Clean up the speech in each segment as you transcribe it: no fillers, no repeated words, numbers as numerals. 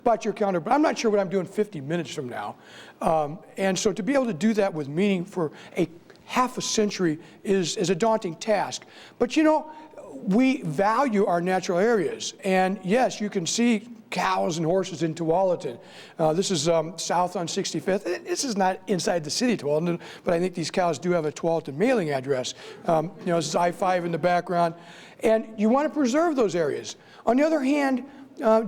about your calendar, but I'm not sure what I'm doing 50 minutes from now. And so to be able to do that with meaning for a half a century is a daunting task. But you know, we value our natural areas. And yes, you can see cows and horses in Tualatin. This is south on 65th. This is not inside the city of Tualatin, but I think these cows do have a Tualatin mailing address. You know, this is I-5 in the background. And you want to preserve those areas. On the other hand,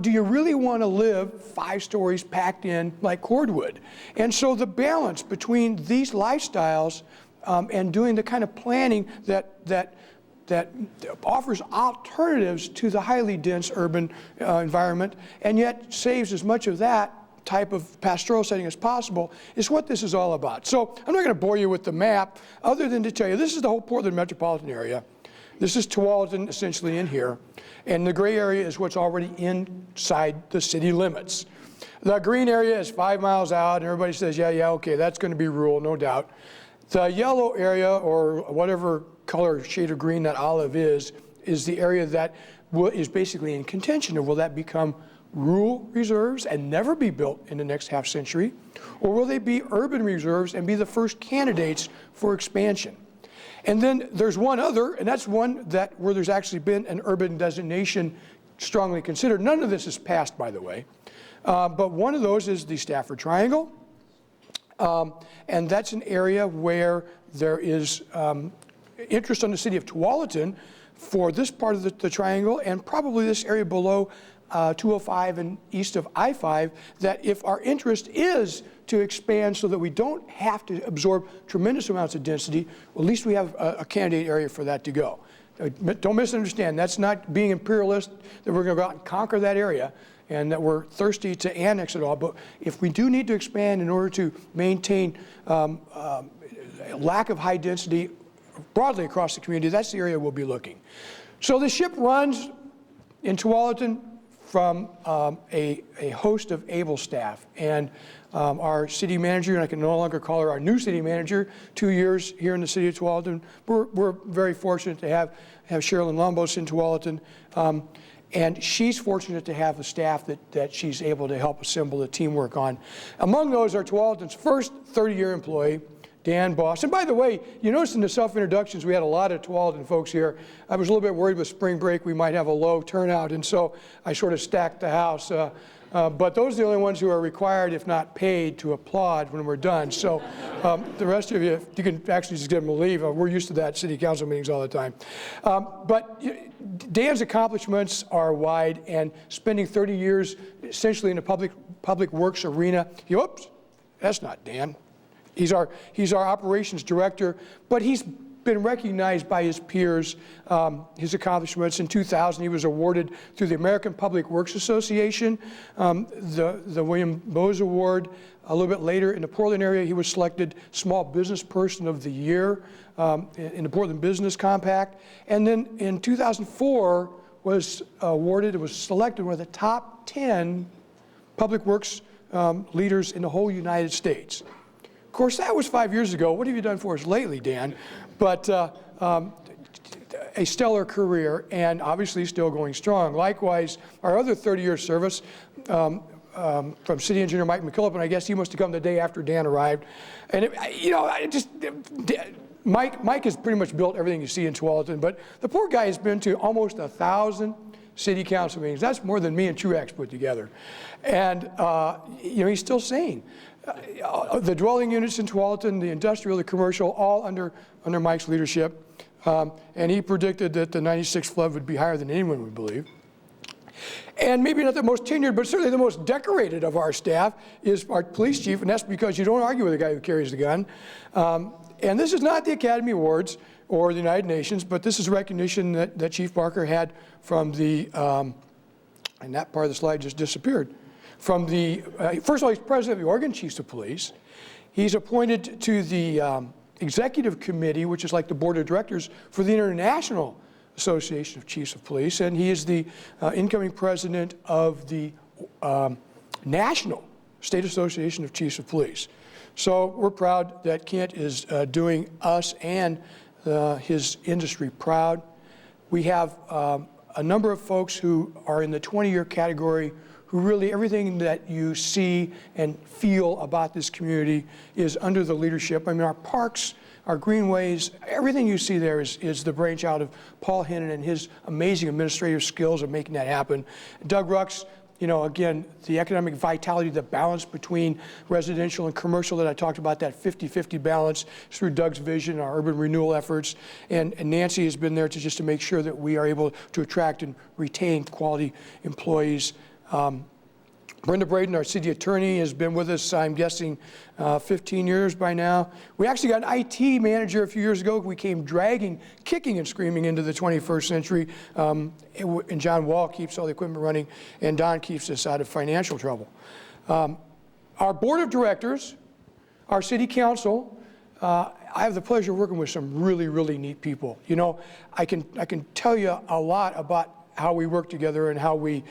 do you really want to live 5 stories packed in like cordwood? And so the balance between these lifestyles and doing the kind of planning that offers alternatives to the highly dense urban environment and yet saves as much of that type of pastoral setting as possible is what this is all about. So I'm not going to bore you with the map other than to tell you this is the whole Portland metropolitan area. This is Tualatin essentially in here. And the gray area is what's already inside the city limits. The green area is 5 miles out, and everybody says, yeah, okay, that's going to be rural, no doubt. The yellow area, or whatever color shade of green that olive is the area that is basically in contention of will that become rural reserves and never be built in the next half century, or will they be urban reserves and be the first candidates for expansion? And then there's one other, and that's one that where there's actually been an urban designation strongly considered. None of this is passed, by the way. But one of those is the Stafford Triangle. And that's an area where there is interest on the city of Tualatin for this part of the triangle and probably this area below 205 and east of I-5, that if our interest is to expand so that we don't have to absorb tremendous amounts of density, well, at least we have a candidate area for that to go. Don't misunderstand, that's not being imperialist, that we're going to go out and conquer that area and that we're thirsty to annex it all. But if we do need to expand in order to maintain lack of high density broadly across the community, that's the area we'll be looking. So the ship runs in Tualatin from a host of able staff. And our city manager, and I can no longer call her our new city manager, 2 years here in the city of Tualatin. We're very fortunate to have Sherilyn Lombos in Tualatin. And she's fortunate to have a staff that she's able to help assemble the teamwork on. Among those are Tualatin's first 30-year employee, Dan Boss. And by the way, you notice in the self-introductions, we had a lot of Tualatin folks here. I was a little bit worried with spring break we might have a low turnout, and so I sort of stacked the house. But those are the only ones who are required, if not paid, to applaud when we're done. So the rest of you can actually just give them a leave. We're used to that city council meetings all the time. But Dan's accomplishments are wide, and spending 30 years essentially in the public works arena. Oops, that's not Dan. He's our operations director, but he's been recognized by his peers, his accomplishments. In 2000, he was awarded through the American Public Works Association, the William Bose Award. A little bit later in the Portland area, he was selected Small Business Person of the Year in the Portland Business Compact. And then in 2004, was selected one of the top 10 public works leaders in the whole United States. Of course, that was 5 years ago. What have you done for us lately, Dan? But a stellar career, and obviously still going strong. Likewise, our other 30-year service from City Engineer Mike Mcclellan, and I guess he must have come the day after Dan arrived. And Mike has pretty much built everything you see in Tualatin, but the poor guy has been to almost 1,000 city council meetings. That's more than me and Truax put together. And he's still sane. The dwelling units in Tualatin, the industrial, the commercial, all under Mike's leadership. And he predicted that the 96 flood would be higher than anyone would believe. And maybe not the most tenured, but certainly the most decorated of our staff is our police chief, and that's because you don't argue with a guy who carries the gun. And this is not the Academy Awards or the United Nations, but this is recognition that Chief Barker had from the, and that part of the slide just disappeared. From the, first of all, he's president of the Oregon Chiefs of Police. He's appointed to the executive committee, which is like the board of directors for the International Association of Chiefs of Police, and he is the incoming president of the National State Association of Chiefs of Police. So we're proud that Kent is doing us and his industry proud. We have a number of folks who are in the 20-year category who really, everything that you see and feel about this community is under the leadership. I mean, our parks, our greenways, everything you see there is the brainchild of Paul Hennon and his amazing administrative skills of making that happen. Doug Rux, you know, again, the economic vitality, the balance between residential and commercial that I talked about, that 50-50 balance through Doug's vision, our urban renewal efforts. And Nancy has been there to make sure that we are able to attract and retain quality employees. Brenda Braden, our city attorney, has been with us, I'm guessing, 15 years by now. We actually got an IT manager a few years ago. We came dragging, kicking and screaming into the 21st century. And John Wall keeps all the equipment running, and Don keeps us out of financial trouble. Our board of directors, our city council, I have the pleasure of working with some really, really neat people. You know, I can tell you a lot about how we work together and how we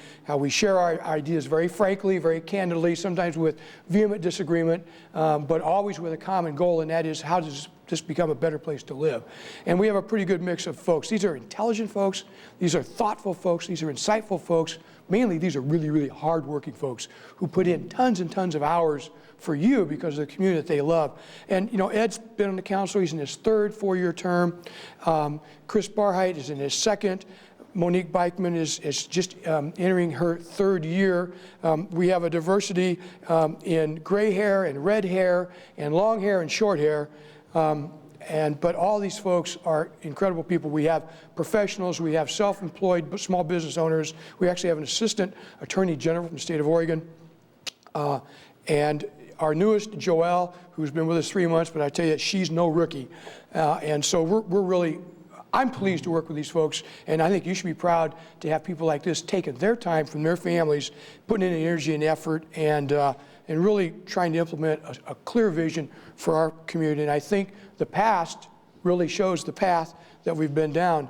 share our ideas very frankly, very candidly, sometimes with vehement disagreement, but always with a common goal, and that is, how does this become a better place to live? And we have a pretty good mix of folks. These are intelligent folks, these are thoughtful folks, these are insightful folks. Mainly, these are really, really hardworking folks who put in tons and tons of hours for you because of the community that they love. And you know, Ed's been on the council, he's in his third four-year term. Chris Barheit is in his second. Monique Beichman is just entering her third year. We have a diversity in gray hair and red hair and long hair and short hair. But all these folks are incredible people. We have professionals, we have self-employed small business owners. We actually have an assistant attorney general from the state of Oregon. And our newest, Joelle, who's been with us 3 months, but I tell you, she's no rookie. And so I'm pleased to work with these folks, and I think you should be proud to have people like this taking their time from their families, putting in the energy and effort, and really trying to implement a clear vision for our community. And I think the past really shows the path that we've been down.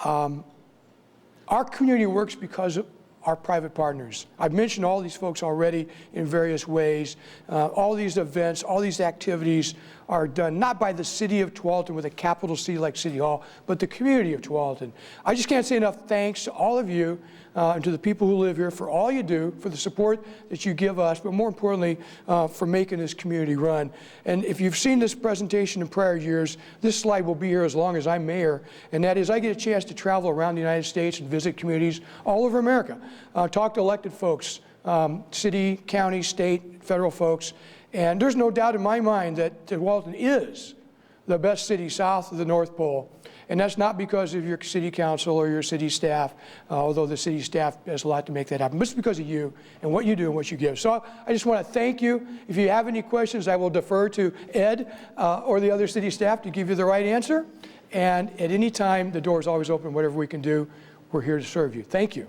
Our community works because of our private partners. I've mentioned all these folks already in various ways. All these events, all these activities are done not by the city of Tualatin with a capital C like City Hall, but the community of Tualatin. I just can't say enough thanks to all of you and to the people who live here for all you do, for the support that you give us, but more importantly, for making this community run. And if you've seen this presentation in prior years, this slide will be here as long as I'm mayor, and that is, I get a chance to travel around the United States and visit communities all over America, talk to elected folks, city, county, state, federal folks, and there's no doubt in my mind that Tualatin is the best city south of the North Pole. And that's not because of your city council or your city staff, although the city staff has a lot to make that happen, but it's because of you and what you do and what you give. So I just want to thank you. If you have any questions, I will defer to Ed or the other city staff to give you the right answer. And at any time, the door is always open. Whatever we can do, we're here to serve you. Thank you.